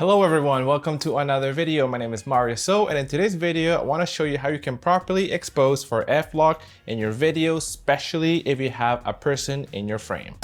Hello everyone, welcome to another video. My name is Mario So, and in today's video, I want to show you how you can properly expose for f-log in your video, especially if you have a person in your frame.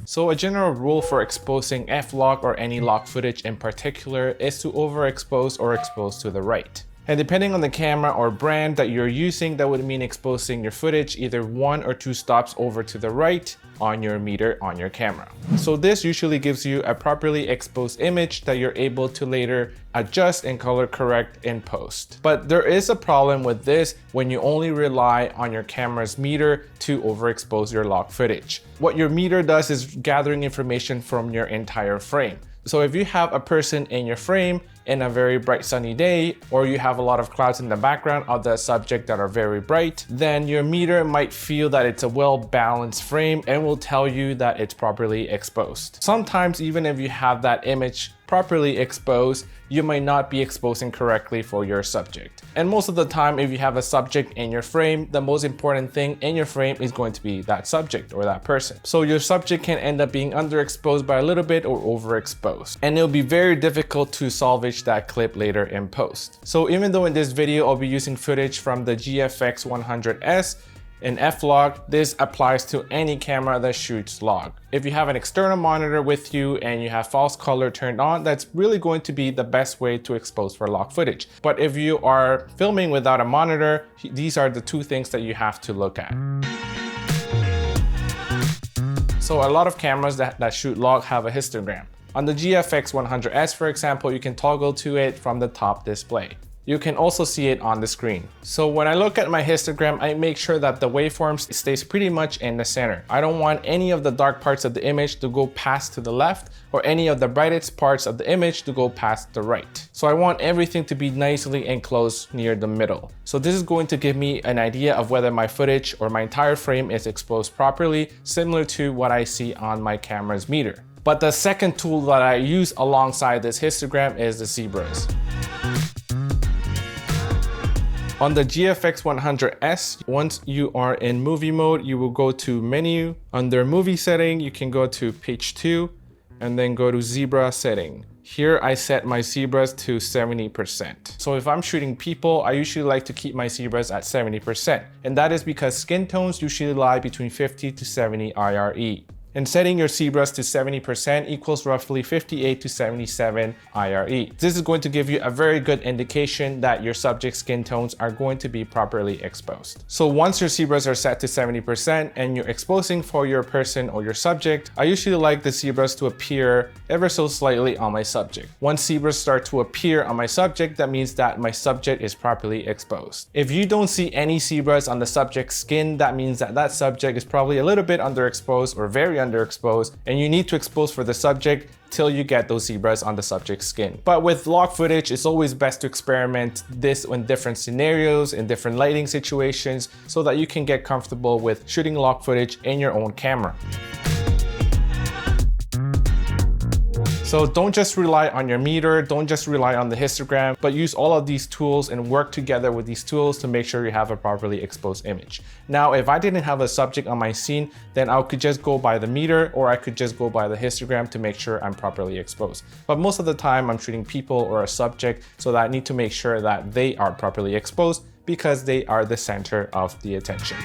So a general rule for exposing f-log or any log footage in particular is to overexpose or expose to the right. And depending on the camera or brand that you're using, that would mean exposing your footage either 1 or 2 stops over to the right on your meter on your camera. So this usually gives you a properly exposed image that you're able to later adjust and color correct in post. But there is a problem with this when you only rely on your camera's meter to overexpose your log footage. What your meter does is gathering information from your entire frame. So if you have a person in your frame in a very bright sunny day, or you have a lot of clouds in the background of the subject that are very bright, then your meter might feel that it's a well-balanced frame and will tell you that it's properly exposed. Sometimes even if you have that image properly exposed, you might not be exposing correctly for your subject. And most of the time, if you have a subject in your frame, the most important thing in your frame is going to be that subject or that person. So your subject can end up being underexposed by a little bit or overexposed. And it'll be very difficult to salvage that clip later in post. So even though in this video, I'll be using footage from the GFX 100S, in f-log, this applies to any camera that shoots log. If you have an external monitor with you and you have false color turned on, that's really going to be the best way to expose for log footage. But if you are filming without a monitor, these are the two things that you have to look at. So a lot of cameras that shoot log have a histogram. On the GFX 100S, for example, you can toggle to it from the top display. You can also see it on the screen. So when I look at my histogram, I make sure that the waveform stays pretty much in the center. I don't want any of the dark parts of the image to go past to the left or any of the brightest parts of the image to go past the right. So I want everything to be nicely enclosed near the middle. So this is going to give me an idea of whether my footage or my entire frame is exposed properly, similar to what I see on my camera's meter. But the second tool that I use alongside this histogram is the zebras. On the GFX 100S, once you are in movie mode, you will go to menu. Under movie setting, you can go to page 2 and then go to zebra setting. Here I set my zebras to 70%. So if I'm shooting people, I usually like to keep my zebras at 70%. And that is because skin tones usually lie between 50 to 70 IRE. And setting your zebras to 70% equals roughly 58 to 77 IRE. This is going to give you a very good indication that your subject's skin tones are going to be properly exposed. So once your zebras are set to 70% and you're exposing for your person or your subject, I usually like the zebras to appear ever so slightly on my subject. Once zebras start to appear on my subject, that means that my subject is properly exposed. If you don't see any zebras on the subject's skin, that means that that subject is probably a little bit underexposed or very underexposed, and you need to expose for the subject till you get those zebras on the subject's skin. But with log footage, it's always best to experiment this in different scenarios, in different lighting situations, so that you can get comfortable with shooting log footage in your own camera. So don't just rely on your meter, don't just rely on the histogram, but use all of these tools and work together with these tools to make sure you have a properly exposed image. Now, if I didn't have a subject on my scene, then I could just go by the meter or I could just go by the histogram to make sure I'm properly exposed. But most of the time I'm shooting people or a subject, so that I need to make sure that they are properly exposed because they are the center of the attention.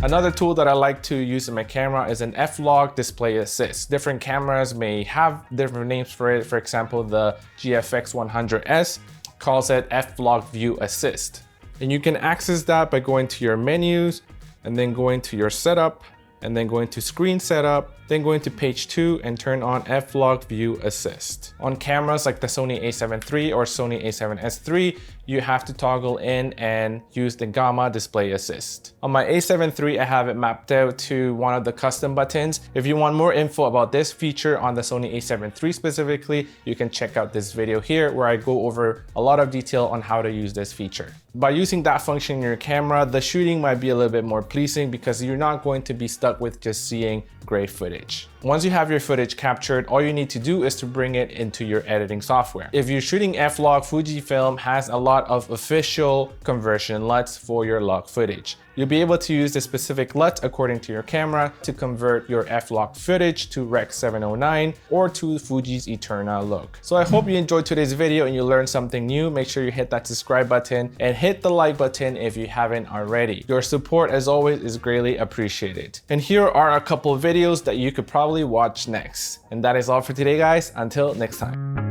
Another tool that I like to use in my camera is an f-log display assist. Different cameras may have different names for it. For example, the GFX 100S calls it f-log view assist. And you can access that by going to your menus and then going to your setup and then going to screen setup, then going to page 2 and turn on f-log view assist. On cameras like the Sony a7 III or Sony a7S III, you have to toggle in and use the gamma display assist. On my a7 III, I have it mapped out to one of the custom buttons. If you want more info about this feature on the Sony a7 III specifically, you can check out this video here where I go over a lot of detail on how to use this feature. By using that function in your camera, the shooting might be a little bit more pleasing because you're not going to be stuck with just seeing gray footage. Once you have your footage captured, all you need to do is to bring it into your editing software. If you're shooting f-log, Fujifilm has a lot of official conversion LUTs for your log footage. You'll be able to use the specific LUT according to your camera to convert your f-log footage to Rec. 709 or to Fuji's Eterna look. So I hope you enjoyed today's video and you learned something new. Make sure you hit that subscribe button and hit the like button if you haven't already. Your support, as always, is greatly appreciated. And here are a couple of videos that you could probably watch next. And that is all for today, guys. Until next time.